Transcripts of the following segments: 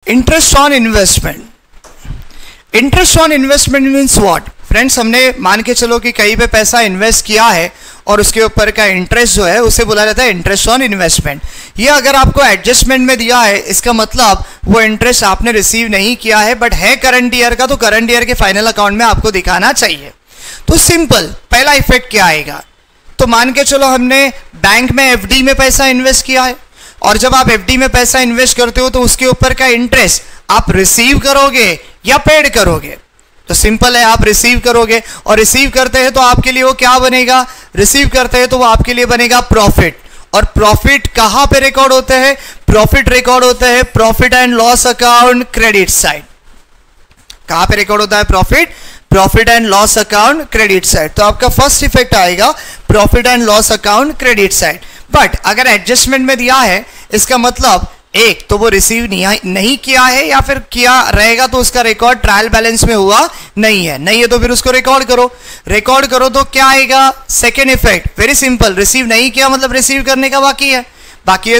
Interest on investment. Interest on investment means what friends, हमने मान के चलो कि कहीं पे पैसा इन्वेस्ट किया है और उसके ऊपर का इंटरेस्ट जो है उसे बोला जाता है इंटरेस्ट ऑन इन्वेस्टमेंट. ये अगर आपको एडजस्टमेंट में दिया है इसका मतलब वो इंटरेस्ट आपने रिसीव नहीं किया है बट है करंट ईयर का, तो करंट ईयर के फाइनल अकाउंट में आपको दिखाना चाहिए. तो सिंपल पहला इफेक्ट क्या आएगा, तो मान के चलो हमने बैंक में एफडी में पैसा इन्वेस्ट किया है और जब आप एफडी में पैसा इन्वेस्ट करते हो तो उसके ऊपर का इंटरेस्ट आप रिसीव करोगे या पेड करोगे. तो सिंपल है, आप रिसीव करोगे और रिसीव करते हैं तो आपके लिए वो क्या बनेगा, रिसीव करते हैं तो वो आपके लिए बनेगा प्रॉफिट. और प्रॉफिट कहां पे रिकॉर्ड होते हैं, प्रॉफिट रिकॉर्ड होते हैं profit and loss account credit side. कहां पे रिकॉर्ड होता है profit, profit and loss account credit side. तो आपका फर्स्ट इफेक्ट आएगा profit and loss account credit side. But अगर एडजस्टमेंट में दिया है इसका मतलब एक तो वो रिसीव नहीं किया है या फिर किया रहेगा तो उसका रिकॉर्ड ट्रायल बैलेंस में हुआ नहीं है तो फिर उसको रिकॉर्ड करो तो क्या आएगा, second effect very simple, receive नहीं किया मतलब रिसीव करने का बाकी है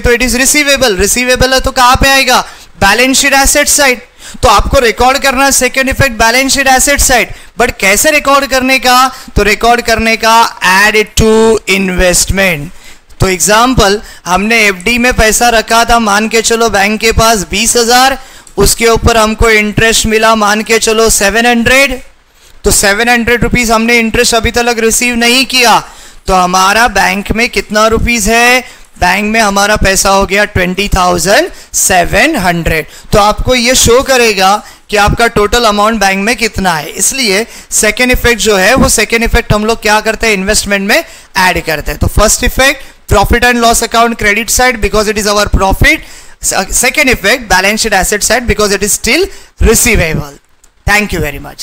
तो इट इज रिसीवेबल है तो कहां पे आएगा, बैलेंस शीट एसेट साइड. तो आपको रिकॉर्ड करना है second effect balance sheet asset side. But कैसे रिकॉर्ड करने का, तो रिकॉर्ड करने का एड टू इन्वेस्टमेंट. तो एग्जाम्पल, हमने एफडी में पैसा रखा था मान के चलो बैंक के पास 20,000, उसके ऊपर हमको इंटरेस्ट मिला मान के चलो 700. तो 700 रुपीज हमने इंटरेस्ट अभी तक रिसीव नहीं किया तो हमारा बैंक में कितना रुपीज है, बैंक में हमारा पैसा हो गया 20,700. तो आपको ये शो करेगा कि आपका टोटल अमाउंट बैंक में कितना है. इसलिए सेकेंड इफेक्ट जो है वो सेकेंड इफेक्ट हम लोग क्या करते हैं, इन्वेस्टमेंट में ऐड करते हैं. तो first effect profit and loss account credit side because it is our profit. Second effect balance sheet asset side because it is still receivable. Thank you very much.